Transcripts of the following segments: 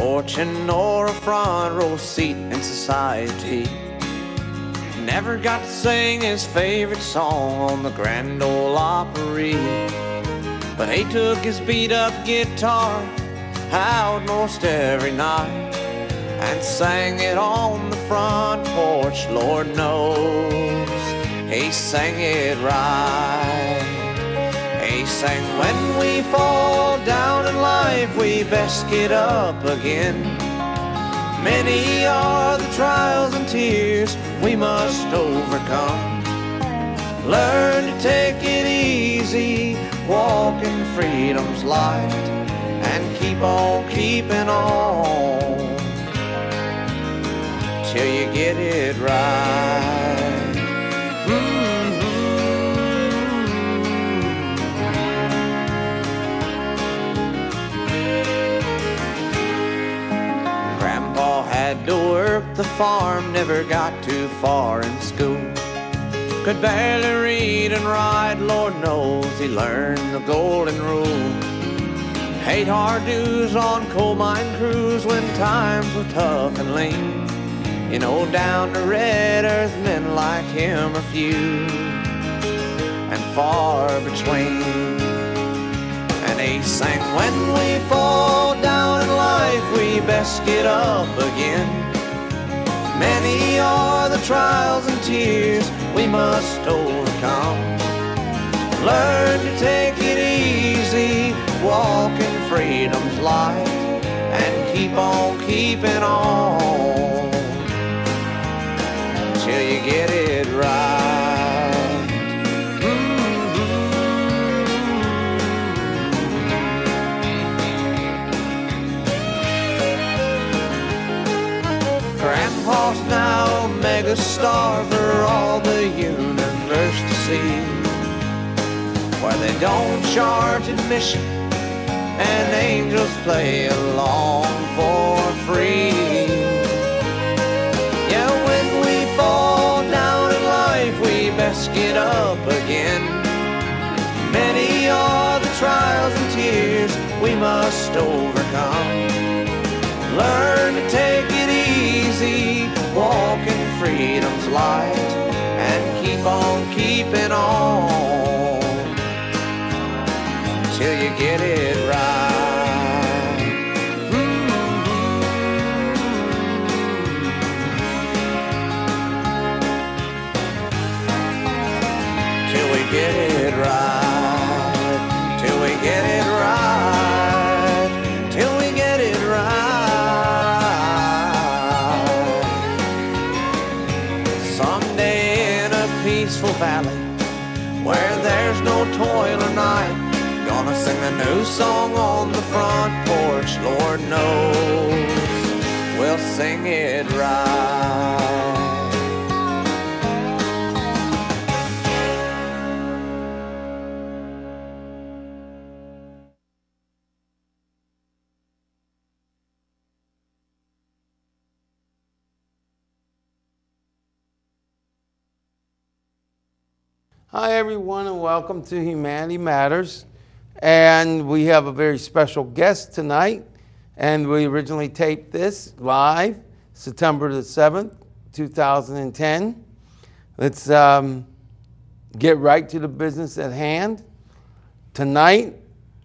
fortune or a front row seat in society. Never got to sing his favorite song on the Grand Ole Opry, but he took his beat-up guitar out most every night and sang it on the front porch. Lord knows he sang it right. He sang, when we fall down in life, we best get up again. Many are the trials and tears we must overcome. Learn to take it easy, walk in freedom's light, and keep on keeping on till you get it right. Grandpa had to work the farm, never got too far in school. Could barely read and write, Lord knows he learned the golden rule. Paid hard dues on coal mine crews when times were tough and lean. You know, down to red earth men like him are few and far between. And he sang, when we fall down in life, we best get up again. Many are the trials and tears we must overcome. Learn to take it easy, walk in freedom's light, and keep on keeping on till you get it right. Grandpa's now a mega star for all the universe to see, where they don't charge admission and angels play along for free. Yeah, when we fall down in life, we best get up again. Many are the trials and tears we must overcome. Learn to take it easy, walk in freedom's light, and keep on keeping on till you get it right. Till we get it right. Till we get it right. Till we get it right. Someday in a peaceful valley where there's no toil or night, gonna sing a new song on the front porch. Lord knows we'll sing it right. Hi everyone, and welcome to Humanity Matters. And we have a very special guest tonight, and we originally taped this live September the 7th, 2010. Let's get right to the business at hand. Tonight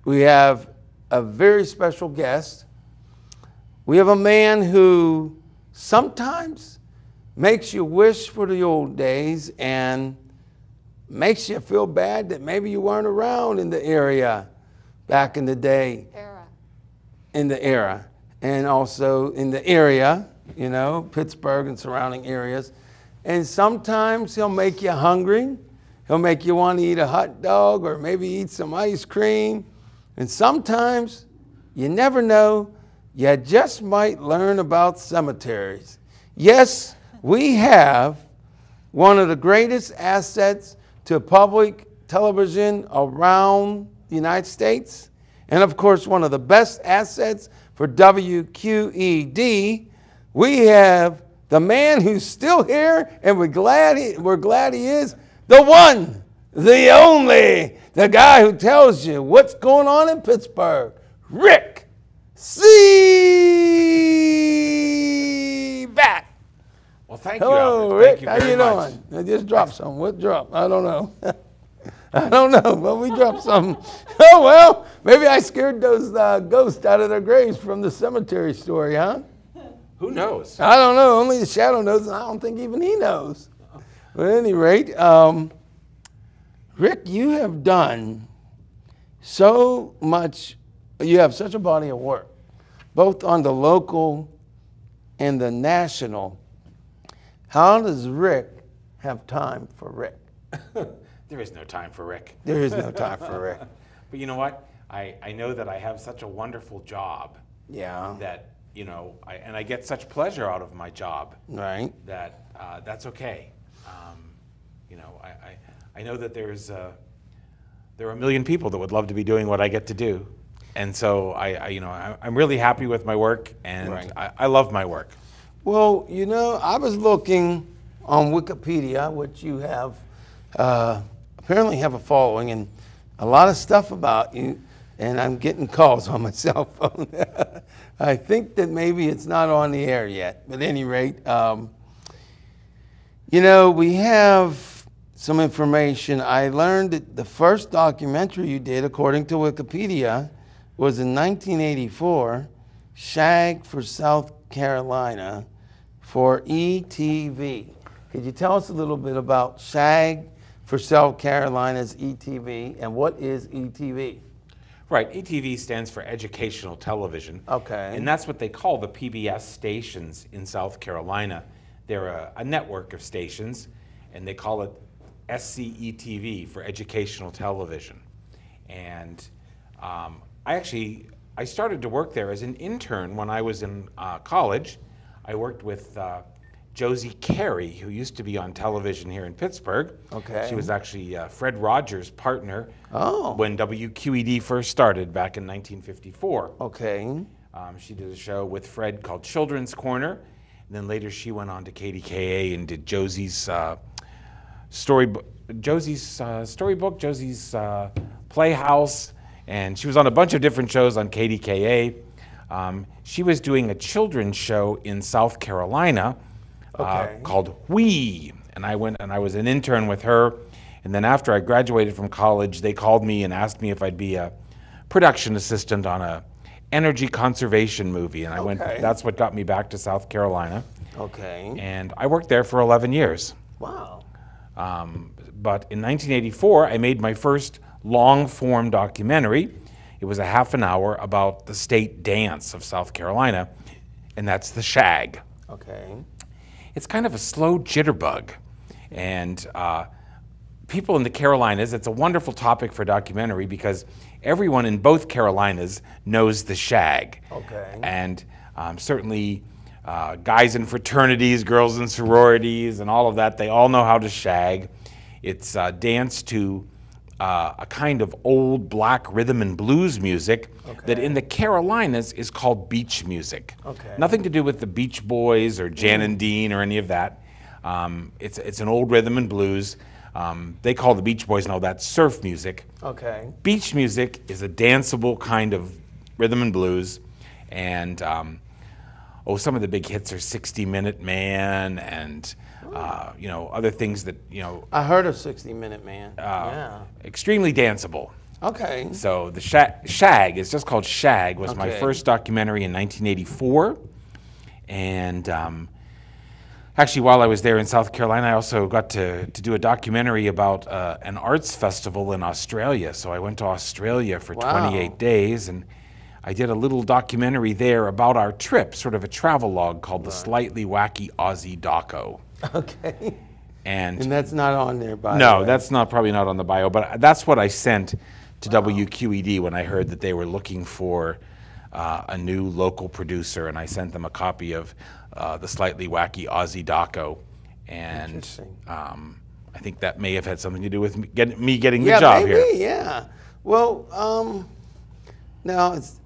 we have a very special guest. We have a man who sometimes makes you wish for the old days and makes you feel bad that maybe you weren't around in the area back in the day. In the era. And also in the area, you know, Pittsburgh and surrounding areas. And sometimes he'll make you hungry. He'll make you want to eat a hot dog or maybe eat some ice cream. And sometimes, you never know, you just might learn about cemeteries. Yes, we have one of the greatest assets to public television around the United States, and of course one of the best assets for WQED. We have the man who's still here, and we're glad he is, the one, the only, the guy who tells you what's going on in Pittsburgh, Rick C. Well, thank you, Hello, Albert. Rick. Thank you How very you much. doing? I just dropped some. What drop? I don't know. I don't know, but we dropped some. Oh, well, maybe I scared those ghosts out of their graves from the cemetery story, huh? Who knows? I don't know. Only the shadow knows, and I don't think even he knows. But at any rate, Rick, you have done so much. You have such a body of work, both on the local and the national. How does Rick have time for Rick? There is no time for Rick. There is no time for Rick. But you know what? I know that I have such a wonderful job Yeah. that, I get such pleasure out of my job Right. that that's okay. I know that there are a million people that would love to be doing what I get to do. And so I'm really happy with my work, and Right. I love my work. Well, I was looking on Wikipedia, which you have, apparently have a following, and a lot of stuff about you, and I'm getting calls on my cell phone. I think that maybe it's not on the air yet, but at any rate, we have some information. I learned that the first documentary you did, according to Wikipedia, was in 1984, Shag for South Carolina for ETV. Could you tell us a little bit about Shag for South Carolina's ETV, and what is ETV? Right, ETV stands for Educational Television. Okay. And that's what they call the PBS stations in South Carolina. They're a network of stations, and they call it SCETV for Educational Television. And I started to work there as an intern when I was in college. I worked with Josie Carey, who used to be on television here in Pittsburgh. Okay. She was actually Fred Rogers' partner Oh. when WQED first started back in 1954. Okay. She did a show with Fred called Children's Corner, and then later she went on to KDKA and did Josie's storybook, Josie's Playhouse, and she was on a bunch of different shows on KDKA. She was doing a children's show in South Carolina called We, and I went and I was an intern with her. And then after I graduated from college, they called me and asked me if I'd be a production assistant on a energy conservation movie. And I went, that's what got me back to South Carolina. Okay. And I worked there for 11 years. Wow. But in 1984, I made my first long-form documentary. It was a half an hour about the state dance of South Carolina, and that's the Shag. Okay. It's kind of a slow jitterbug, and people in the Carolinas, it's a wonderful topic for a documentary because everyone in both Carolinas knows the Shag. Okay. And certainly guys in fraternities, girls in sororities, and all of that, they all know how to shag. It's dance to a kind of old black rhythm and blues music that in the Carolinas is called beach music. Okay. Nothing to do with the Beach Boys or Jan and Dean or any of that. It's an old rhythm and blues. They call the Beach Boys and all that surf music. Okay. Beach music is a danceable kind of rhythm and blues, and some of the big hits are 60-Minute Man and other things that I heard of 60-Minute Man. Yeah. extremely danceable. Okay. So the Shag, it's just called Shag, was my Okay. first documentary in 1984, and actually, while I was there in South Carolina, I also got to do a documentary about an arts festival in Australia. So I went to Australia for 28 days, and I did a little documentary there about our trip, sort of a travel log called The Slightly Wacky Aussie Doco. Okay. And that's not on there, by the no, way. that's probably not on the bio, but that's what I sent to WQED when I heard that they were looking for a new local producer, and I sent them a copy of The Slightly Wacky Aussie Doco, and I think that may have had something to do with me getting the job maybe, here. Yeah. Well, now it's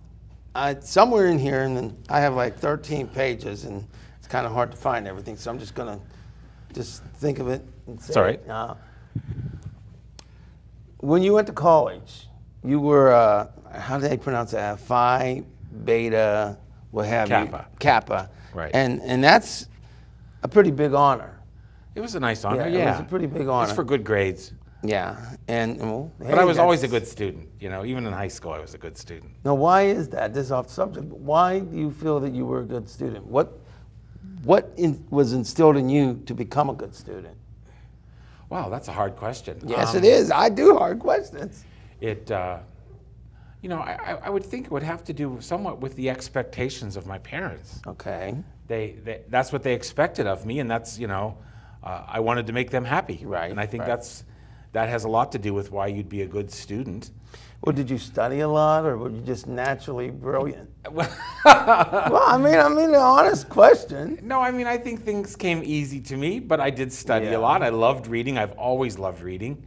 somewhere in here, and then I have like 13 pages, and it's kind of hard to find everything. So I'm just gonna think of it. And say, It's all right. When you went to college, you were how do they pronounce that? Phi, Beta, what have Kappa. you? Kappa. Right. And that's a pretty big honor. It was a nice honor, Yeah, yeah. it was a pretty big honor. It's for good grades. Yeah, and well, But I was always a good student. You know, even in high school, I was a good student. Now, why is that? This is off subject. But why do you feel that you were a good student? What was instilled in you to become a good student? Wow, that's a hard question. Yes, it is. I do hard questions. It, you know, I would think it would have to do somewhat with the expectations of my parents. Okay. That's what they expected of me, and that's, you know, I wanted to make them happy. Right. And I think that has a lot to do with why you'd be a good student. Well, did you study a lot, or were you just naturally brilliant? Well, I mean, an honest question. No, I mean, I think things came easy to me, but I did study Yeah. a lot. I loved reading. I've always loved reading.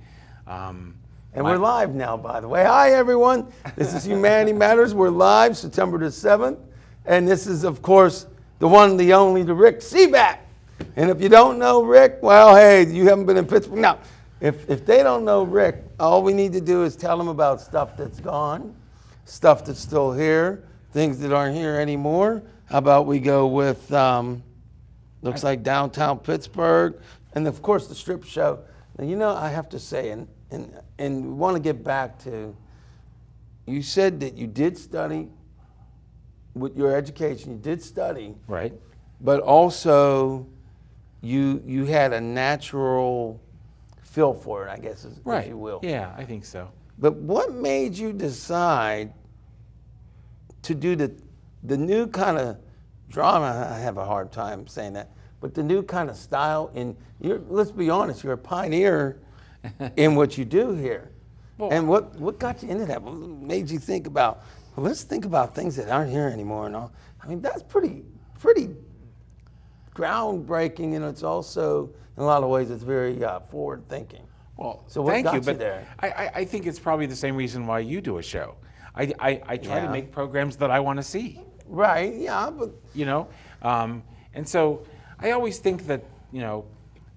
And we're live now, by the way. Hi, everyone. This is Humanity Matters. We're live September the 7th. And this is, of course, the one, the only, the Rick Sebak. And if you don't know Rick, well, hey, you haven't been in Pittsburgh. Now, if they don't know Rick, all we need to do is tell them about stuff that's gone, stuff that's still here, things that aren't here anymore. How about we go with, looks like downtown Pittsburgh, and of course the strip show. Now, you know, I have to say, and we want to get back to, you said that you did study, with your education, you did study. Right. But also, you had a natural feel for it, I guess, if you will. Yeah, I think so. But what made you decide to do the new kind of drama? I have a hard time saying that, but the new kind of style. Let's be honest, you're a pioneer in what you do here. Well, and what got you into that? What made you think about, well, let's think about things that aren't here anymore and all? I mean, that's pretty groundbreaking, and it's also, in a lot of ways, it's very forward thinking. Well, so what thank got you, you but there? I think it's probably the same reason why you do a show. I try to make programs that I want to see. Right, yeah. But you know, and so I always think that, you know,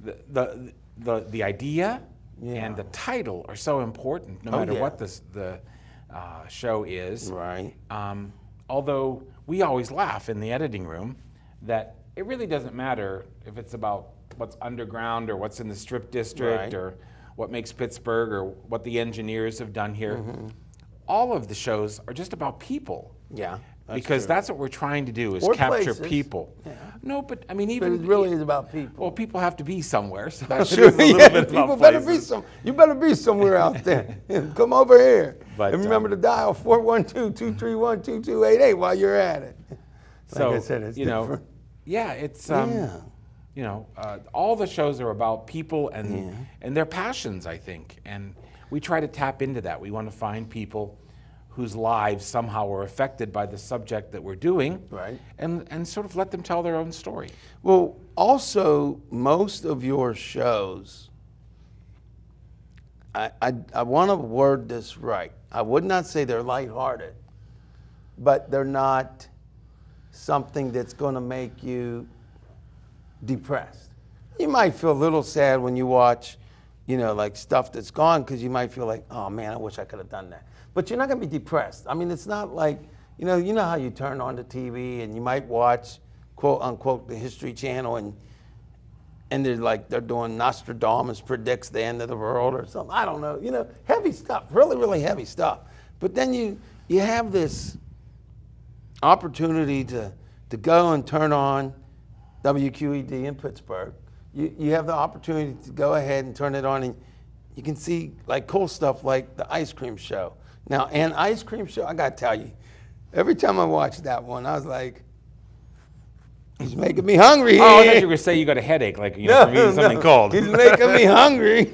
the idea and the title are so important, no matter what the show is. Right. Although we always laugh in the editing room that it really doesn't matter if it's about what's underground or what's in the Strip District or what makes Pittsburgh or what the engineers have done here. Mm-hmm. All of the shows are just about people. Yeah. Because that's what we're trying to do, is capture people. Yeah. No, but I mean, even but it really is about people. Well, people have to be somewhere, so that's it is a little bit people about better places. you better be somewhere out there. Come over here. But, and remember to dial 412-231-2288 while you're at it. So, like I said, it's different. Yeah, it's you know, all the shows are about people and their passions, I think, and we try to tap into that. We want to find people whose lives somehow are affected by the subject that we're doing, and sort of let them tell their own story. Well, also, most of your shows, I want to word this right. I would not say they're lighthearted, but they're not something that's going to make you depressed. You might feel a little sad when you watch, you know, like stuff that's gone, because you might feel like, oh man, I wish I could have done that. But you're not going to be depressed. I mean, it's not like, you know how you turn on the TV and you might watch, quote unquote, the History Channel, and they're doing Nostradamus predicts the end of the world or something. I don't know. You know, heavy stuff, really, really heavy stuff. But then you have this opportunity to go and turn on WQED in Pittsburgh. You have the opportunity to go ahead and turn it on, and you can see like cool stuff like the ice cream show. Now, an ice cream show, I gotta tell you, every time I watched that one, I was like, he's making me hungry. Oh, I thought you were going to say you got a headache, like, you know, from eating something cold. He's making me hungry.